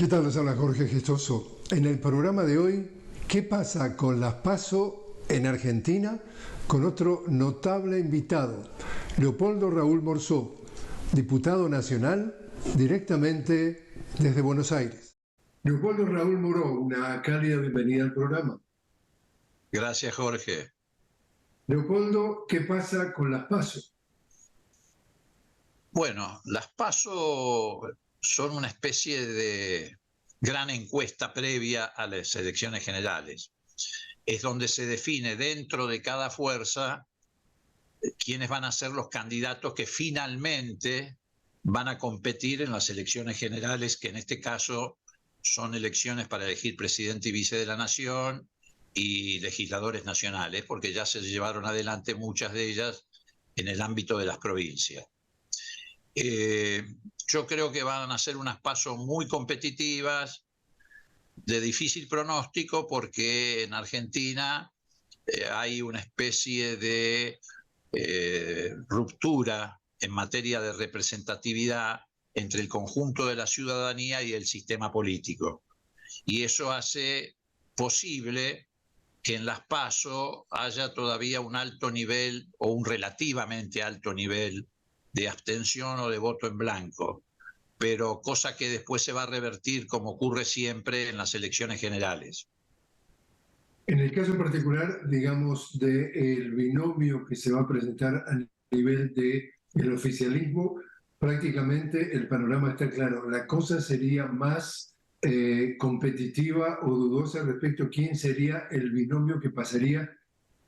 ¿Qué tal? Les habla Jorge Gestoso. En el programa de hoy, ¿qué pasa con las PASO en Argentina? Con otro notable invitado, Leopoldo Raúl Morzó, diputado nacional, directamente desde Buenos Aires. Leopoldo Raúl Morzó, una cálida bienvenida al programa. Gracias, Jorge. Leopoldo, ¿qué pasa con las PASO? Bueno, las PASO son una especie de gran encuesta previa a las elecciones generales. Es donde se define dentro de cada fuerza quiénes van a ser los candidatos que finalmente van a competir en las elecciones generales, que en este caso son elecciones para elegir presidente y vice de la nación y legisladores nacionales, porque ya se llevaron adelante muchas de ellas en el ámbito de las provincias. Yo creo que van a ser unas PASO muy competitivas, de difícil pronóstico, porque en Argentina hay una especie de ruptura en materia de representatividad entre el conjunto de la ciudadanía y el sistema político. Y eso hace posible que en las PASO haya todavía un alto nivel o un relativamente alto nivel de abstención o de voto en blanco, pero cosa que después se va a revertir, como ocurre siempre en las elecciones generales. En el caso particular, digamos, del binomio que se va a presentar a nivel del oficialismo, prácticamente el panorama está claro. La cosa sería más competitiva o dudosa respecto a quién sería el binomio que pasaría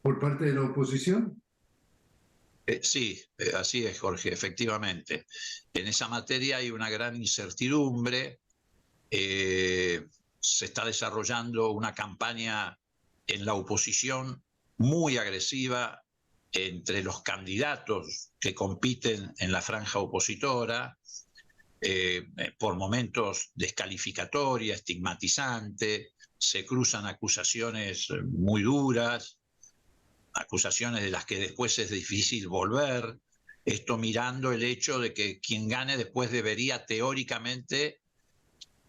por parte de la oposición. Sí, así es, Jorge, efectivamente. En esa materia hay una gran incertidumbre. Se está desarrollando una campaña en la oposición muy agresiva entre los candidatos que compiten en la franja opositora, por momentos descalificatoria, estigmatizante, se cruzan acusaciones muy duras, acusaciones de las que después es difícil volver, esto mirando el hecho de que quien gane después debería teóricamente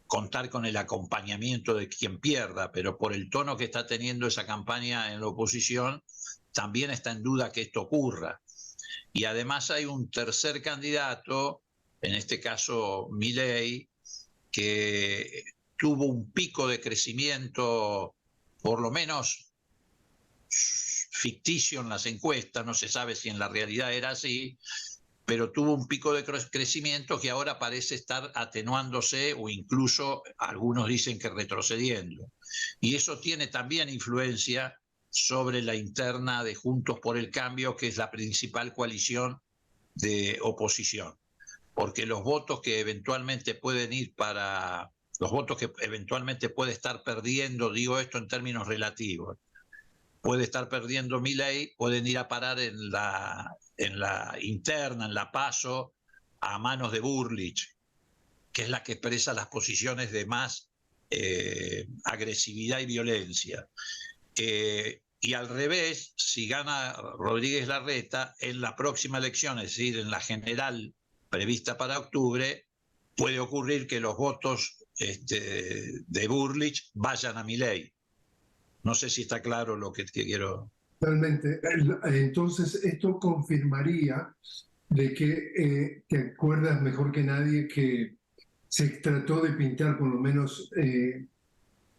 contar con el acompañamiento de quien pierda, pero por el tono que está teniendo esa campaña en la oposición, también está en duda que esto ocurra. Y además hay un tercer candidato, en este caso Milei, que tuvo un pico de crecimiento, por lo menos ficticio en las encuestas, no se sabe si en la realidad era así, pero tuvo un pico de crecimiento que ahora parece estar atenuándose o incluso algunos dicen que retrocediendo. Y eso tiene también influencia sobre la interna de Juntos por el Cambio, que es la principal coalición de oposición, porque los votos que eventualmente pueden ir para, los votos que eventualmente puede estar perdiendo, digo esto en términos relativos, puede estar perdiendo Milei, pueden ir a parar en la interna, en la PASO, a manos de Burlich, que es la que expresa las posiciones de más agresividad y violencia. Y al revés, si gana Rodríguez Larreta, en la próxima elección, es decir, en la general prevista para octubre, puede ocurrir que los votos de Burlich vayan a Milei. No sé si está claro lo que quiero. Totalmente. Entonces, esto confirmaría de que te acuerdas mejor que nadie que se trató de pintar, por lo menos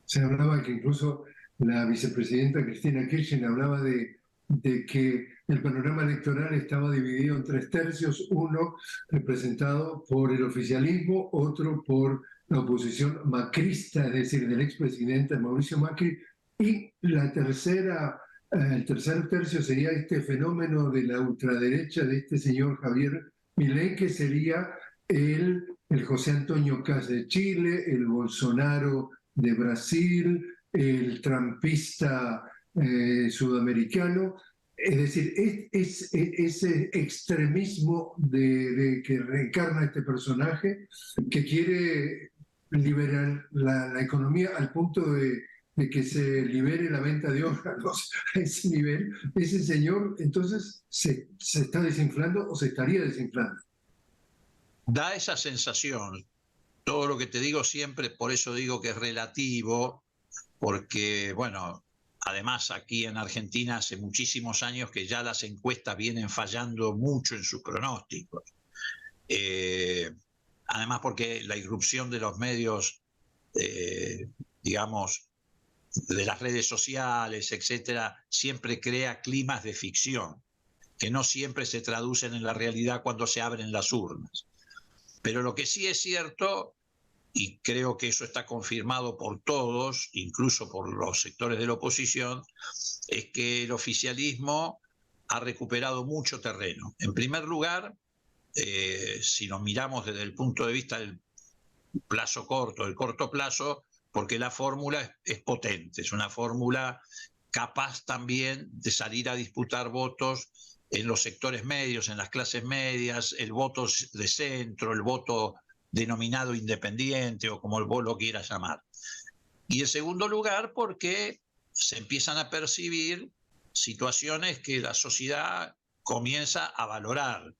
se hablaba que incluso la vicepresidenta Cristina Kirchner hablaba de que el panorama electoral estaba dividido en 3/3, uno representado por el oficialismo, otro por la oposición macrista, es decir, del expresidente Mauricio Macri, y el tercer tercio sería este fenómeno de la ultraderecha de este señor Javier Milei, que sería el José Antonio Kast de Chile, el Bolsonaro de Brasil, el trumpista sudamericano. Es decir, ese extremismo que reencarna este personaje, que quiere liberar la economía al punto de que se libere la venta de órganos a ese nivel, ese señor entonces se está desinflando o se estaría desinflando. Da esa sensación. todo lo que te digo siempre, por eso digo que es relativo, porque, bueno, además aquí en Argentina hace muchísimos años que ya las encuestas vienen fallando mucho en sus pronósticos. Además porque la irrupción de los medios, digamos, de las redes sociales, etcétera, siempre crea climas de ficción, que no siempre se traducen en la realidad cuando se abren las urnas. Pero lo que sí es cierto, y creo que eso está confirmado por todos, incluso por los sectores de la oposición, es que el oficialismo ha recuperado mucho terreno. En primer lugar, si nos miramos desde el punto de vista del plazo corto, del corto plazo, porque la fórmula es potente, es una fórmula capaz también de salir a disputar votos en los sectores medios, en las clases medias, el voto de centro, el voto denominado independiente o como vos lo quieras llamar. Y en segundo lugar, porque se empiezan a percibir situaciones que la sociedad comienza a valorar,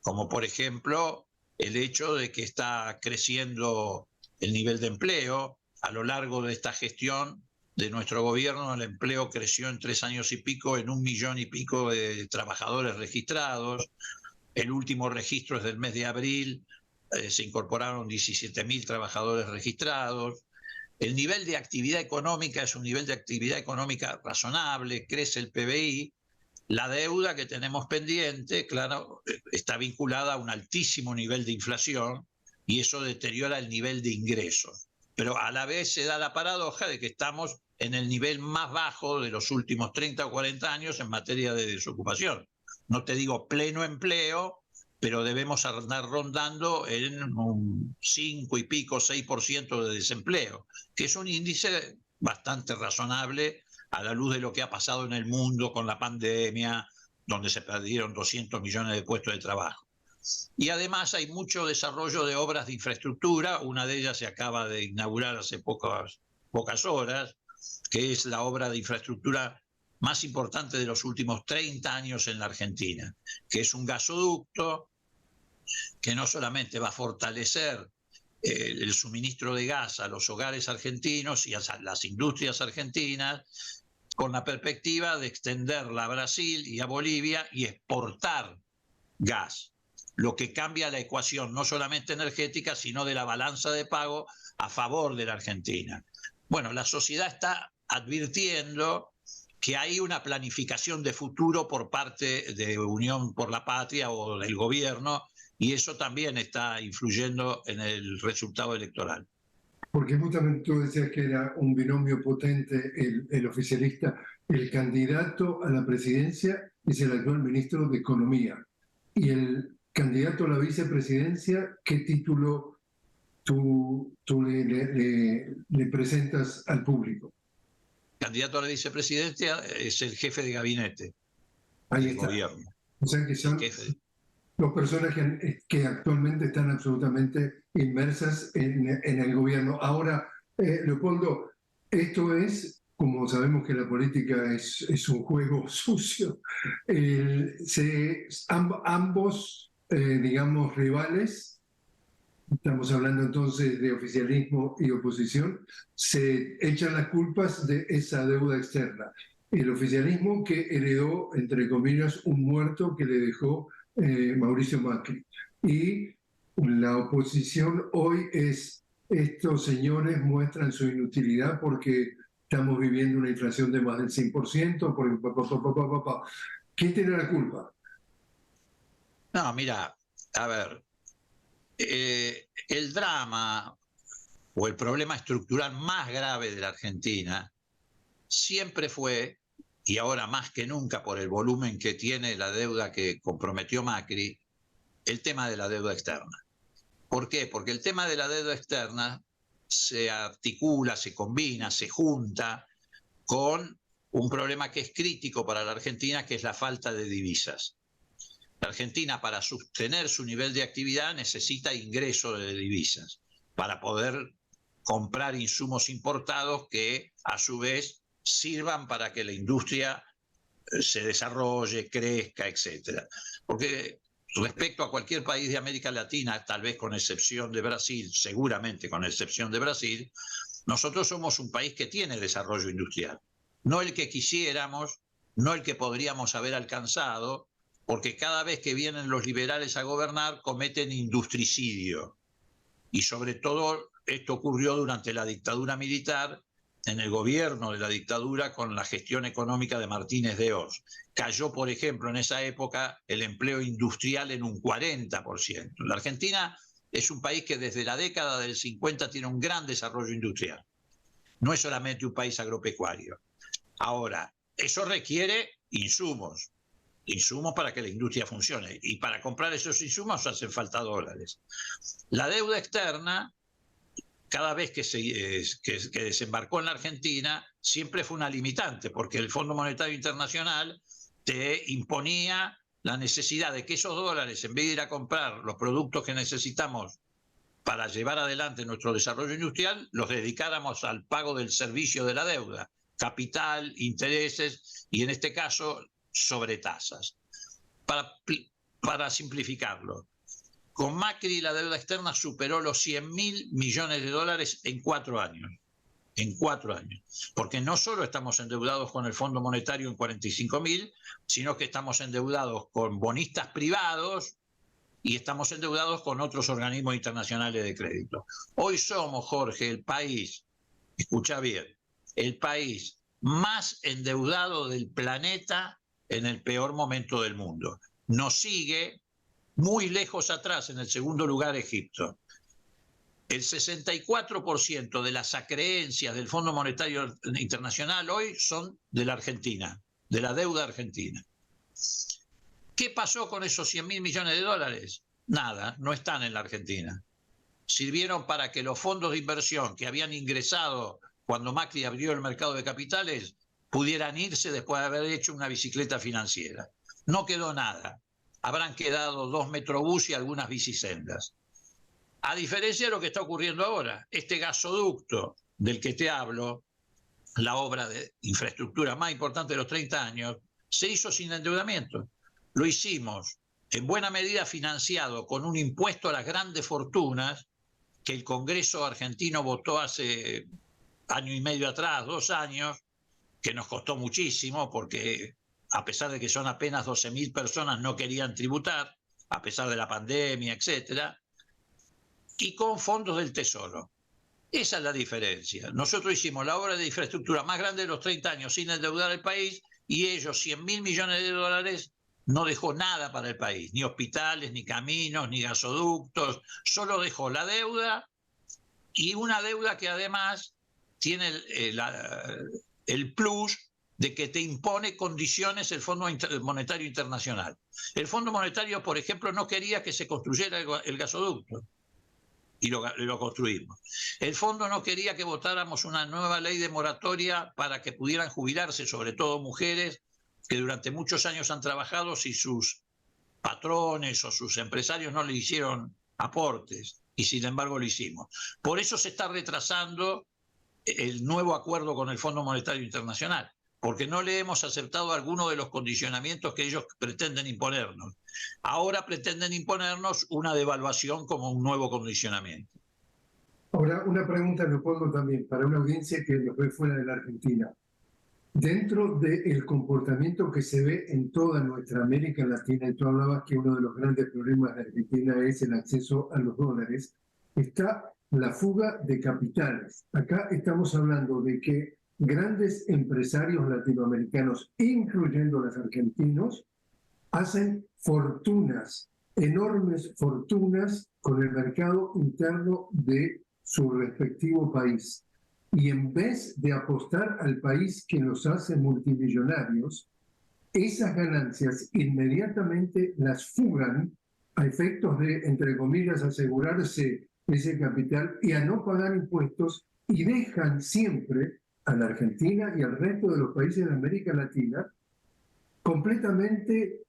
como por ejemplo el hecho de que está creciendo el nivel de empleo. A lo largo de esta gestión de nuestro gobierno, el empleo creció en 3 años y pico en 1,5 millones de trabajadores registrados. El último registro es del mes de abril, se incorporaron 17.000 trabajadores registrados. El nivel de actividad económica es un nivel de actividad económica razonable, crece el PBI. La deuda que tenemos pendiente, claro, está vinculada a un altísimo nivel de inflación y eso deteriora el nivel de ingresos. Pero a la vez se da la paradoja de que estamos en el nivel más bajo de los últimos 30 o 40 años en materia de desocupación. No te digo pleno empleo, pero debemos andar rondando en un 5 y pico, 6% de desempleo, que es un índice bastante razonable a la luz de lo que ha pasado en el mundo con la pandemia, donde se perdieron 200 millones de puestos de trabajo. Y además hay mucho desarrollo de obras de infraestructura, una de ellas se acaba de inaugurar hace pocas horas, que es la obra de infraestructura más importante de los últimos 30 años en la Argentina, que es un gasoducto que no solamente va a fortalecer el suministro de gas a los hogares argentinos y a las industrias argentinas, con la perspectiva de extenderla a Brasil y a Bolivia y exportar gas, lo que cambia la ecuación no solamente energética, sino de la balanza de pago a favor de la Argentina. Bueno, la sociedad está advirtiendo que hay una planificación de futuro por parte de Unión por la Patria o del gobierno, y eso también está influyendo en el resultado electoral. Porque justamente tú decías que era un binomio potente el oficialista. El candidato a la presidencia es el actual ministro de Economía. Y el candidato a la vicepresidencia, ¿qué título tú le presentas al público? Candidato a la vicepresidencia es el jefe de gabinete Ahí del está. gobierno. O sea que son dos personas que actualmente están absolutamente inmersas en el gobierno. Ahora, Leopoldo, esto es, como sabemos que la política es un juego sucio, ambos, digamos, rivales, estamos hablando entonces de oficialismo y oposición, se echan las culpas de esa deuda externa. El oficialismo que heredó, entre comillas, un muerto que le dejó Mauricio Macri. Y la oposición hoy es, estos señores muestran su inutilidad porque estamos viviendo una inflación de más del 100%. ¿Quién tiene la culpa? No, mira, a ver, el drama o el problema estructural más grave de la Argentina siempre fue, y ahora más que nunca por el volumen que tiene la deuda que comprometió Macri, el tema de la deuda externa. ¿Por qué? Porque el tema de la deuda externa se articula, se combina, se junta con un problema que es crítico para la Argentina, que es la falta de divisas. La Argentina, para sostener su nivel de actividad, necesita ingreso de divisas para poder comprar insumos importados que, a su vez, sirvan para que la industria se desarrolle, crezca, etc. Porque respecto a cualquier país de América Latina, tal vez con excepción de Brasil, seguramente con excepción de Brasil, nosotros somos un país que tiene desarrollo industrial. No el que quisiéramos, no el que podríamos haber alcanzado, porque cada vez que vienen los liberales a gobernar cometen industricidio. Y sobre todo esto ocurrió durante la dictadura militar, en el gobierno de la dictadura con la gestión económica de Martínez de Oz. Cayó, por ejemplo, en esa época el empleo industrial en un 40%. La Argentina es un país que desde la década del 50 tiene un gran desarrollo industrial. No es solamente un país agropecuario. Ahora, eso requiere insumos para que la industria funcione. Y para comprar esos insumos hacen falta dólares. La deuda externa, cada vez que desembarcó en la Argentina, siempre fue una limitante, porque el Fondo Monetario Internacional te imponía la necesidad de que esos dólares, en vez de ir a comprar los productos que necesitamos para llevar adelante nuestro desarrollo industrial, los dedicáramos al pago del servicio de la deuda, capital, intereses y en este caso sobretasas. Para simplificarlo, con Macri la deuda externa superó los 100.000 millones de dólares en 4 años. En 4 años. Porque no solo estamos endeudados con el Fondo Monetario en 45.000, sino que estamos endeudados con bonistas privados y estamos endeudados con otros organismos internacionales de crédito. Hoy somos, Jorge, el país, escucha bien, el país más endeudado del planeta en el peor momento del mundo. Nos sigue muy lejos atrás, en el segundo lugar, Egipto. El 64% de las acreencias del Fondo Monetario Internacional hoy son de la Argentina, de la deuda argentina. ¿Qué pasó con esos 100.000 millones de dólares? Nada, no están en la Argentina. Sirvieron para que los fondos de inversión que habían ingresado cuando Macri abrió el mercado de capitales pudieran irse después de haber hecho una bicicleta financiera. No quedó nada. Habrán quedado 2 metrobús y algunas bicisendas. A diferencia de lo que está ocurriendo ahora, este gasoducto del que te hablo, la obra de infraestructura más importante de los 30 años, se hizo sin endeudamiento. Lo hicimos en buena medida financiado con un impuesto a las grandes fortunas que el Congreso argentino votó hace año y medio atrás, 2 años, que nos costó muchísimo porque a pesar de que son apenas 12.000 personas, no querían tributar, a pesar de la pandemia, etcétera, y con fondos del Tesoro. Esa es la diferencia. Nosotros hicimos la obra de infraestructura más grande de los 30 años sin endeudar el país y ellos 100.000 millones de dólares no dejó nada para el país, ni hospitales, ni caminos, ni gasoductos, solo dejó la deuda y una deuda que además tiene el plus de que te impone condiciones el Fondo Monetario Internacional. El Fondo Monetario, por ejemplo, no quería que se construyera el gasoducto y lo construimos. El fondo no quería que votáramos una nueva ley de moratoria para que pudieran jubilarse, sobre todo mujeres que durante muchos años han trabajado si sus patrones o sus empresarios no le hicieron aportes, y sin embargo lo hicimos. Por eso se está retrasando el nuevo acuerdo con el Fondo Monetario Internacional, porque no le hemos aceptado alguno de los condicionamientos que ellos pretenden imponernos. Ahora pretenden imponernos una devaluación como un nuevo condicionamiento. Ahora, una pregunta me pongo también para una audiencia que nos ve fuera de la Argentina. Dentro del comportamiento que se ve en toda nuestra América Latina, y tú hablabas que uno de los grandes problemas de Argentina es el acceso a los dólares, está la fuga de capitales. Acá estamos hablando de que grandes empresarios latinoamericanos, incluyendo los argentinos, hacen fortunas, enormes fortunas con el mercado interno de su respectivo país. Y en vez de apostar al país que los hace multimillonarios, esas ganancias inmediatamente las fugan a efectos de, entre comillas, asegurarse ese capital y a no pagar impuestos, y dejan siempre a la Argentina y al resto de los países de América Latina completamente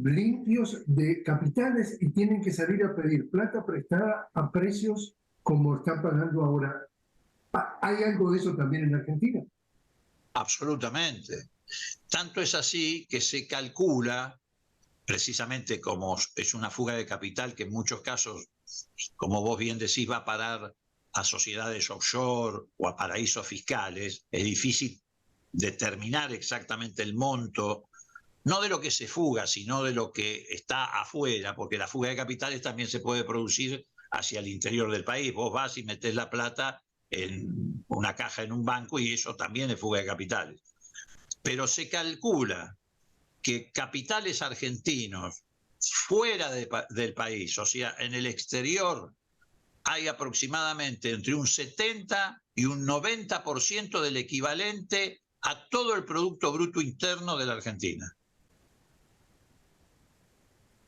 limpios de capitales y tienen que salir a pedir plata prestada a precios como están pagando ahora. ¿Hay algo de eso también en Argentina? Absolutamente. Tanto es así que se calcula, precisamente como es una fuga de capital que en muchos casos, como vos bien decís, va a parar a sociedades offshore o a paraísos fiscales, es difícil determinar exactamente el monto, no de lo que se fuga, sino de lo que está afuera, porque la fuga de capitales también se puede producir hacia el interior del país. Vos vas y metés la plata en una caja en un banco y eso también es fuga de capitales. Pero se calcula que capitales argentinos fuera del país, o sea, en el exterior, hay aproximadamente entre un 70 y un 90% del equivalente a todo el Producto Bruto Interno de la Argentina.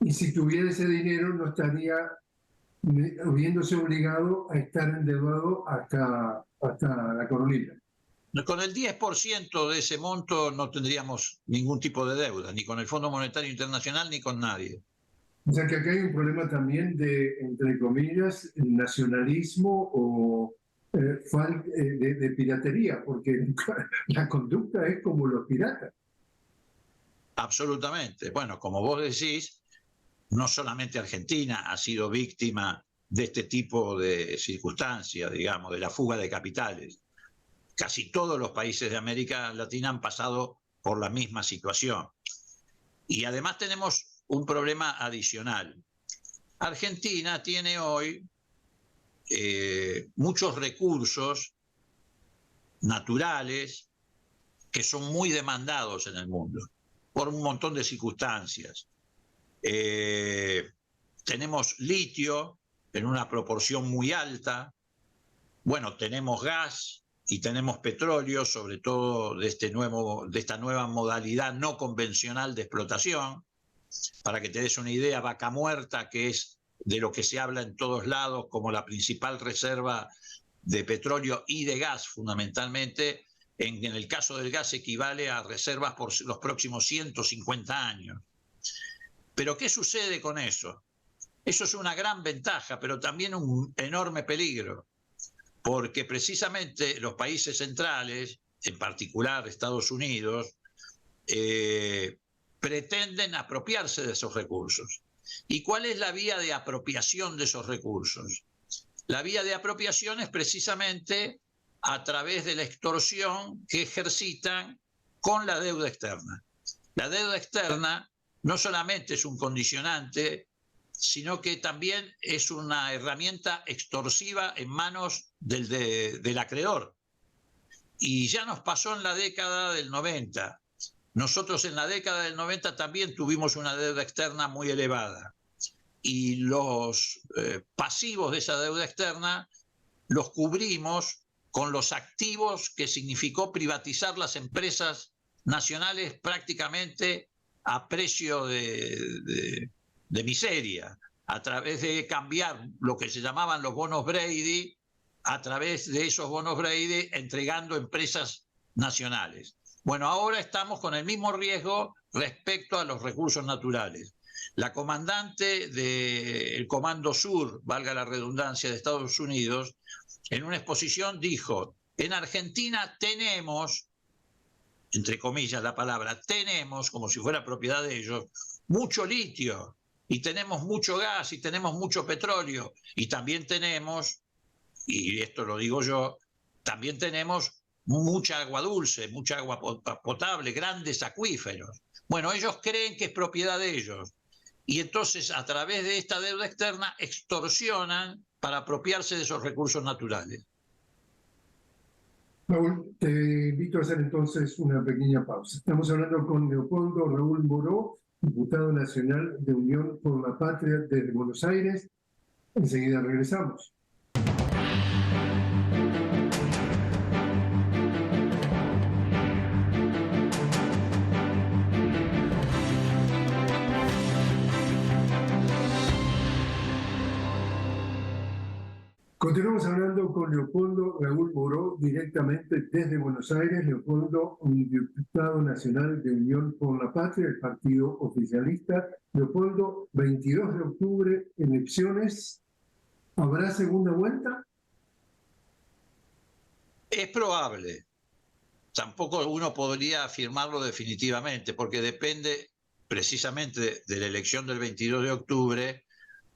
Y si tuviera ese dinero, no estaría viéndose obligado a estar endeudado hasta la coronilla. Con el 10% de ese monto no tendríamos ningún tipo de deuda, ni con el Fondo Monetario Internacional ni con nadie. O sea que acá hay un problema también de, entre comillas, nacionalismo o de piratería, porque la conducta es como los piratas. Absolutamente. Bueno, como vos decís, no solamente Argentina ha sido víctima de este tipo de circunstancias, digamos, de la fuga de capitales. Casi todos los países de América Latina han pasado por la misma situación. Y además tenemos un problema adicional. Argentina tiene hoy muchos recursos naturales que son muy demandados en el mundo por un montón de circunstancias. Tenemos litio en una proporción muy alta, bueno, tenemos gas y tenemos petróleo, sobre todo de esta nueva modalidad no convencional de explotación. Para que te des una idea, Vaca Muerta, que es de lo que se habla en todos lados como la principal reserva de petróleo y de gas fundamentalmente, en el caso del gas equivale a reservas por los próximos 150 años. Pero ¿qué sucede con eso? Eso es una gran ventaja, pero también un enorme peligro, porque precisamente los países centrales, en particular Estados Unidos, pretenden apropiarse de esos recursos. ¿Y cuál es la vía de apropiación de esos recursos? La vía de apropiación es precisamente a través de la extorsión que ejercitan con la deuda externa. La deuda externa no solamente es un condicionante, sino que también es una herramienta extorsiva en manos del acreedor. Y ya nos pasó en la década del 90. Nosotros en la década del 90 también tuvimos una deuda externa muy elevada. Y los pasivos de esa deuda externa los cubrimos con los activos que significó privatizar las empresas nacionales prácticamente a precio de miseria, a través de cambiar lo que se llamaban los bonos Brady, a través de esos bonos Brady entregando empresas nacionales. Bueno, ahora estamos con el mismo riesgo respecto a los recursos naturales. La comandante del Comando Sur, valga la redundancia, de Estados Unidos, en una exposición dijo: en Argentina tenemos, entre comillas la palabra, tenemos, como si fuera propiedad de ellos, mucho litio, y tenemos mucho gas, y tenemos mucho petróleo, y también tenemos, y esto lo digo yo, también tenemos mucha agua dulce, mucha agua potable, grandes acuíferos. Bueno, ellos creen que es propiedad de ellos. Y entonces, a través de esta deuda externa, extorsionan para apropiarse de esos recursos naturales. Raúl, te invito a hacer entonces una pequeña pausa. Estamos hablando con Leopoldo Raúl Moró, diputado nacional de Unión por la Patria desde Buenos Aires. Enseguida regresamos. Continuamos hablando con Leopoldo Raúl Moró, directamente desde Buenos Aires. Leopoldo, un diputado nacional de Unión por la Patria, el partido oficialista. Leopoldo, 22 de octubre, elecciones. ¿Habrá segunda vuelta? Es probable. Tampoco uno podría afirmarlo definitivamente, porque depende precisamente de la elección del 22 de octubre,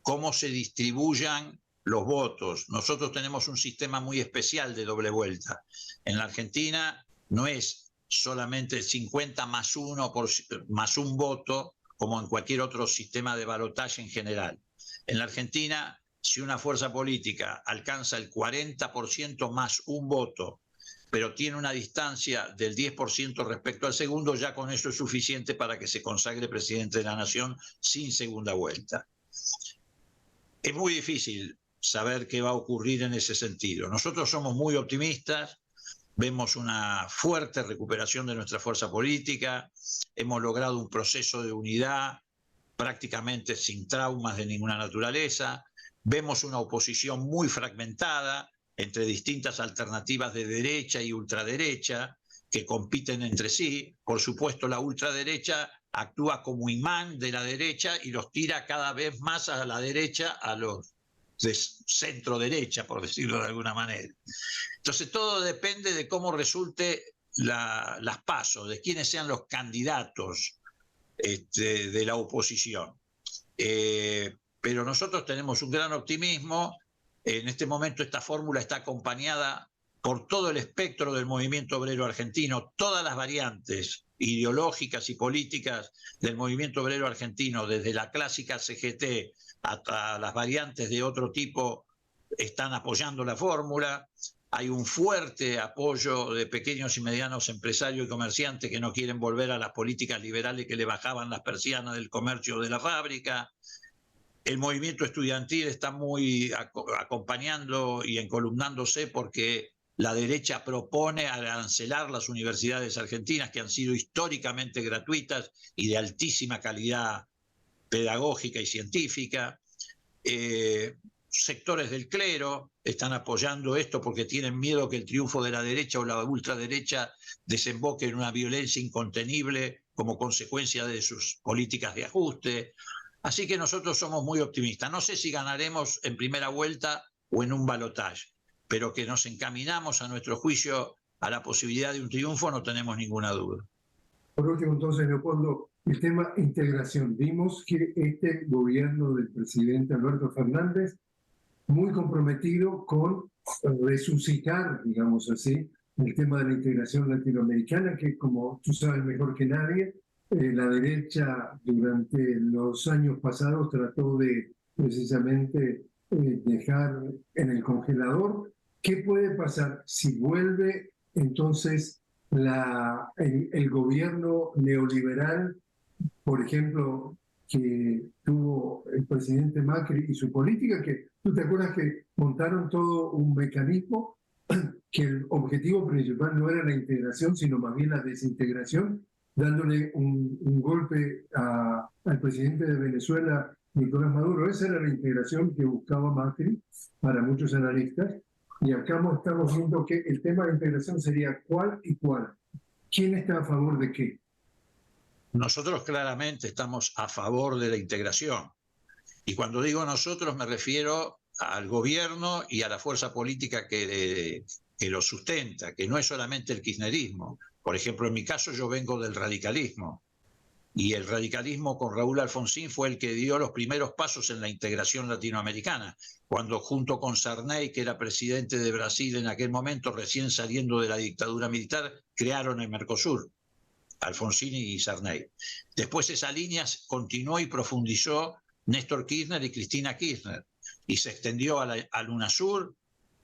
cómo se distribuyan los votos. Nosotros tenemos un sistema muy especial de doble vuelta. En la Argentina no es solamente 50 más 1 más un voto, como en cualquier otro sistema de balotaje en general. En la Argentina, si una fuerza política alcanza el 40% más un voto, pero tiene una distancia del 10% respecto al segundo, ya con eso es suficiente para que se consagre presidente de la nación sin segunda vuelta. Es muy difícil saber qué va a ocurrir en ese sentido. Nosotros somos muy optimistas, vemos una fuerte recuperación de nuestra fuerza política, hemos logrado un proceso de unidad prácticamente sin traumas de ninguna naturaleza, vemos una oposición muy fragmentada entre distintas alternativas de derecha y ultraderecha que compiten entre sí. Por supuesto, la ultraderecha actúa como imán de la derecha y los tira cada vez más a la derecha, a los de centro derecha, por decirlo de alguna manera. Entonces todo depende de cómo resulte las PASO, de quiénes sean los candidatos de la oposición. Pero nosotros tenemos un gran optimismo. En este momento esta fórmula está acompañada por todo el espectro del movimiento obrero argentino, todas las variantes ideológicas y políticas del movimiento obrero argentino, desde la clásica CGT hasta las variantes de otro tipo, están apoyando la fórmula. Hay un fuerte apoyo de pequeños y medianos empresarios y comerciantes que no quieren volver a las políticas liberales que le bajaban las persianas del comercio de la fábrica. El movimiento estudiantil está muy acompañando y encolumnándose porque la derecha propone arancelar las universidades argentinas, que han sido históricamente gratuitas y de altísima calidad pedagógica y científica. Sectores del clero están apoyando esto porque tienen miedo que el triunfo de la derecha o la ultraderecha desemboque en una violencia incontenible como consecuencia de sus políticas de ajuste. Así que nosotros somos muy optimistas. No sé si ganaremos en primera vuelta o en un balotaje, pero que nos encaminamos, a nuestro juicio, a la posibilidad de un triunfo, no tenemos ninguna duda. Por último, entonces, Leopoldo, el tema integración. Vimos que este gobierno del presidente Alberto Fernández, muy comprometido con resucitar, digamos así, el tema de la integración latinoamericana, que como tú sabes mejor que nadie, la derecha durante los años pasados trató de precisamente dejar en el congelador. ¿Qué puede pasar si vuelve entonces el gobierno neoliberal, por ejemplo, que tuvo el presidente Macri y su política, que tú te acuerdas que montaron todo un mecanismo que el objetivo principal no era la integración, sino más bien la desintegración, dándole un golpe al presidente de Venezuela, Nicolás Maduro? Esa era la integración que buscaba Macri para muchos analistas. Y acá estamos viendo que el tema de integración sería cuál y cuál. ¿Quién está a favor de qué? Nosotros claramente estamos a favor de la integración. Y cuando digo nosotros me refiero al gobierno y a la fuerza política que lo sustenta, que no es solamente el kirchnerismo. Por ejemplo, en mi caso yo vengo del radicalismo. Y el radicalismo con Raúl Alfonsín fue el que dio los primeros pasos en la integración latinoamericana, cuando junto con Sarney, que era presidente de Brasil en aquel momento, recién saliendo de la dictadura militar, crearon el Mercosur, Alfonsín y Sarney. Después esa línea continuó y profundizó Néstor Kirchner y Cristina Kirchner, y se extendió al UNASUR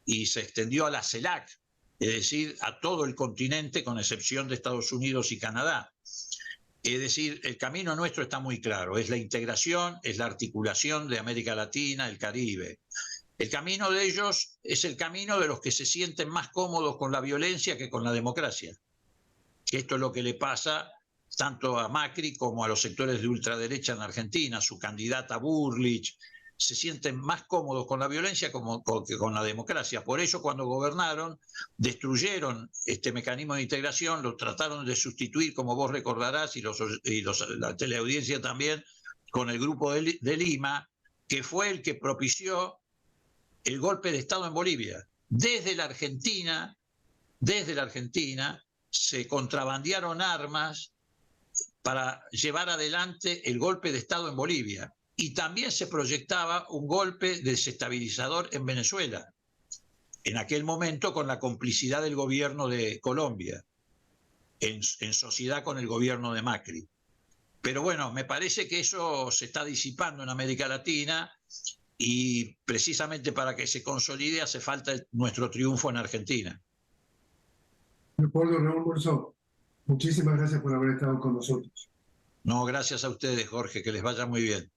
y se extendió a la CELAC, es decir, a todo el continente con excepción de Estados Unidos y Canadá. Es decir, el camino nuestro está muy claro, es la integración, es la articulación de América Latina, el Caribe. El camino de ellos es el camino de los que se sienten más cómodos con la violencia que con la democracia. Esto es lo que le pasa tanto a Macri como a los sectores de ultraderecha en Argentina. Su candidata Burlich se sienten más cómodos con la violencia que con la democracia. Por eso cuando gobernaron destruyeron este mecanismo de integración, lo trataron de sustituir, como vos recordarás, y la teleaudiencia también, con el Grupo de Lima, que fue el que propició el golpe de Estado en Bolivia. Desde la Argentina se contrabandearon armas para llevar adelante el golpe de Estado en Bolivia. Y también se proyectaba un golpe desestabilizador en Venezuela, en aquel momento con la complicidad del gobierno de Colombia, en sociedad con el gobierno de Macri. Pero bueno, me parece que eso se está disipando en América Latina y precisamente para que se consolide hace falta nuestro triunfo en Argentina. Leopoldo Raúl Morsó, muchísimas gracias por haber estado con nosotros. No, gracias a ustedes, Jorge, que les vaya muy bien.